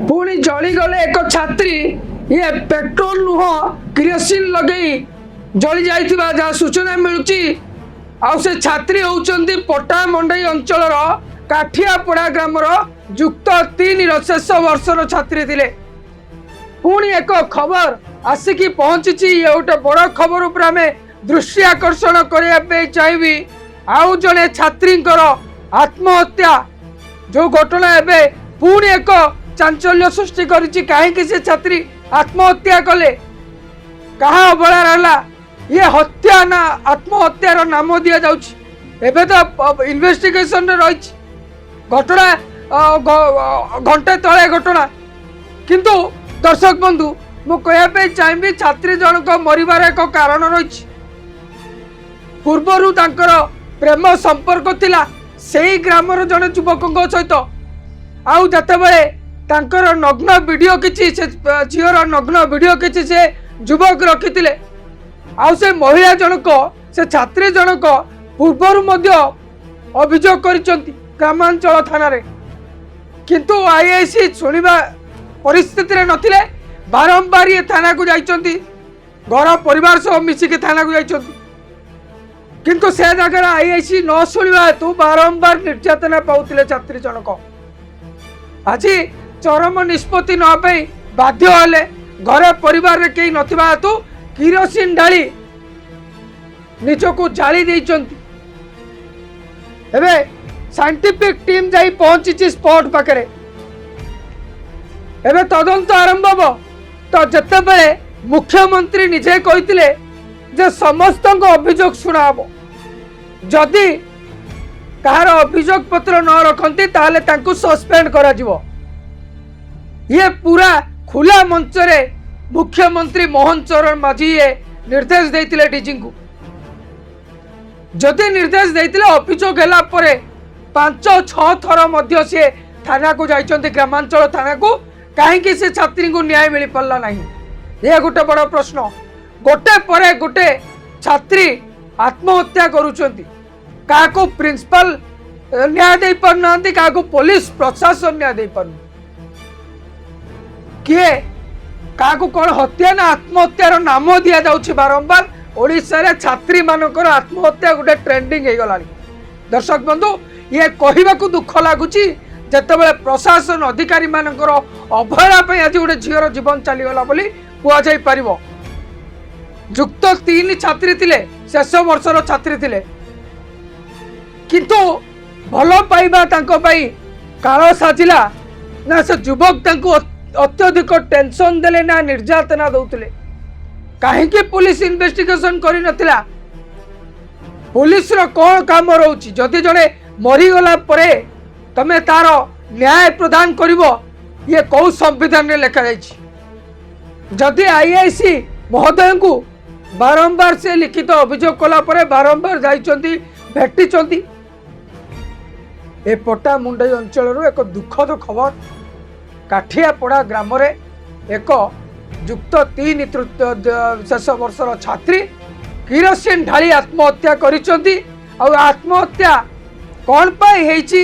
पुणी जलीगले एक छात्री ये पेट्रोल नुह किरोसिन लगे जली जाइथिबा जहाँ सूचना मिलुची से छात्री होउचंदी पटा मंडई अंचल काठियापड़ा ग्रामर युक्त 3 शेष वर्षर छात्री थिले। पुणी एक खबर आसिकी पहुंची ये गोटे बड़ खबर उपर आम दृष्टि आकर्षण करने चाहिए। आउ जड़े छात्री आत्महत्या जो घटना एवं पुणी एक चांचल्य सृष्टि करिछि। कहीं से छात्री आत्महत्या कले कहा अवहेला रहा ये हत्या ना आत्महत्यार नाम दि जाउछि। एबे तो इन्वेस्टिगेशन रही घटना घंटे तले घटना किंतु दर्शक बंधु मु कहबे चाहिए छात्री जनक मरिबार एक कारण रही। पूर्वर तांकर प्रेम संपर्क थिला सेही ग्रामर जड़े युवकों सहित आउ जतेबेले तांकर नग्न वीडियो किछि से झीवर नग्न वीडियो किछि से युवक रखिथिले आउ से महिला जनक से छात्री जनक पूर्वर मध्य अभियोग करिसंती ग्रामांचल थाना रे किंतु आईआईसी सुनिबा परिस्थिति रे नथिले बारंबार ये थाना को जाइचंती घर परिवार सह मिसिके थाना को जाइचंती किंतु से जगह आईआईसी न शुणा हेतु बारंबार निर्यातना पाउथिले छात्री जनक। आज चरम निष्पत्ति न बाध्य हेले घरे परिवार रे केही नथिबा हेतु किरोसिन ढाली निजको जाली देइचंती। एबे साइंटिफिक टीम जाई पहुंची स्पॉट पाखरे एबे तदंत आरंभ हो तो जतेबेले मुख्यमंत्री निजे कहिथिले जे समस्त अभियोग शुणा हम जदि कहार अभियोग पत्र न रखती ताहले तांकु सस्पेंड करा जिवो। ये पूरा खुला मंच रे मुख्यमंत्री मोहन चरण माझी ये निर्देश देइथिले डीजी को। जदि निर्देश देइथिले अभियोग हैला परे 5-6 थर मध्य से थाना को जाइचंती ग्रामांचल थाना को कहीं से छात्री को न्याय मिल पारा ना ये गोटे बड़ प्रश्न। गोटे परे गोटे छात्री आत्महत्या करुचंती क्या प्रिंसिपल न्याय दे पारना क्या पुलिस प्रशासन न्याय दे पार किए क्या कौन हत्या ना आत्महत्यार नाम दि जाउछि बारंबार ओडिशा रे छात्री मानकर आत्महत्या गोटे ट्रेंडिंग हो गलानी। दर्शक बंधु ये कहवाक दुख लगुच जितेबाला प्रशासन अधिकारी मानकर अवहेला आज गोटे झीर जीवन चलीगला कह जापर। युक्त 3 छात्री थिले शेष वर्षर छात्री थिले किंतु भल पाइबा तांको पई काल साजिला ना से युवक तांको अत्यधिक टेंशन देले ना निर्यातना दौले कहीं पुलिस इन्वेस्टिगेशन करि नथिला। पुलिस रो कौन काम रोची जदि जड़े मरीगला परे तमे तार न्याय प्रदान करिवो ये कौ संविधान में लिखा जाइछि। जदि आईआईसी महोदय को बारंबार से लिखित अभियोग कला परे बारंबार जाइचंती भेटिचंती। ए पटा मुंडई अंचल एक दुखद खबर काठियापड़ा ग्राम रे एक युक्त 3 शेष वर्षर छात्री किरोसिन ढाली आत्महत्या करिसंती। और आत्महत्या कौन पाई हेची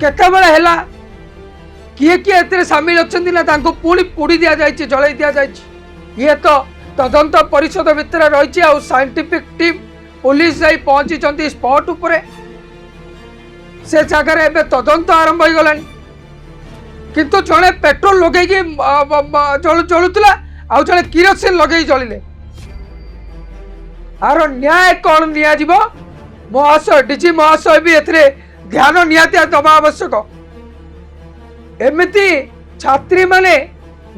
केतेबेले हैला किए किए एते शामिल अछंती ना तांको पुणी पुड़ी दिया जाइछि जळै दिया जाइछि। ये तो तदंत परिषद भितर रही और साइंटिफिक टीम पुलिस जाई पहुंची स्पॉट उपरे से जगह एबे तदंत आरंभ हो गलानी किंतु जड़े पेट्रोल लगे जलुला आउ जड़े किरोसिन लगे जलिले आर न्याय कौन नियाजिबो महाशय डीजी महाशय भी एथरे ध्यान नियातिया दबा आवश्यक। एमिति छात्री माने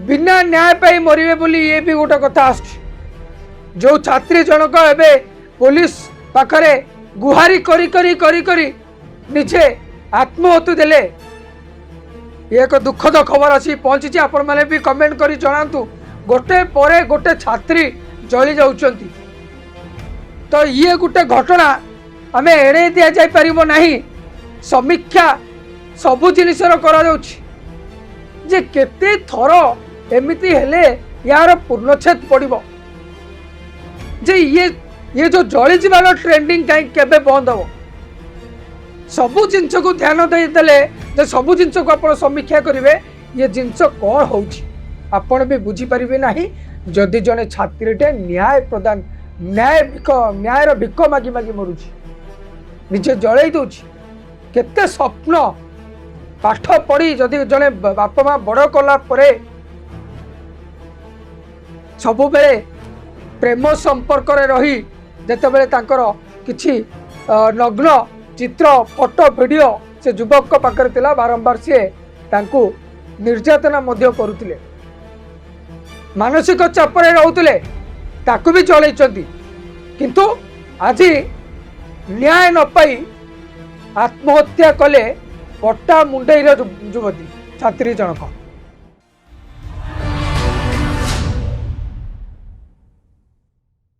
बिना न्याय पाई मरिबे बोली ये भी गोटे कथा आस जो छात्री जनक एबे पुलिस पाखरे गुहारी करी करी करी करी निजे आत्महत्या देले ये एक दुखद खबर आसी पहुंची। आपण माने भी कमेंट करी जणांतु गोटे परे गोटे छात्री जली जाउचंती तो ये गोटे घटना आमे एड़े दिया जाय परिबो नाही। समीक्षा सबु जिनिसर करा जाउछि जे केते थर एमिति हेले यार पूर्णछेद पड़िबो जे ये जो जली जीवार ट्रेंडिंग कहीं केबे बंद हो। सबु जिनस को ध्यान देदेले सबु जिनस को आप समीक्षा करेंगे ये जिनस कौन हो आपण भी बुझीपारे ना जदि जड़े छात्रीटे न्याय प्रदान न्यायर भिक मागी मागी मरुची निजे जड़े दूची केते स्वप्न पाठ पढ़ी जदि जड़े बापा माँ बड़ कला परे सबु बेले प्रेम संपर्क रही जेते बेले तांकर किछि नग्न चित्र फोटो वीडियो से युवक पाखरे थिला बारंबार सी तांकु निर्यातना मध्य करुथिले मानसिक चापरे रहउथिले ताकु भी चलैचंती किंतु आज न्याय न पाई आत्महत्या कले पट्टा मुंडेर युवती छात्री जनक।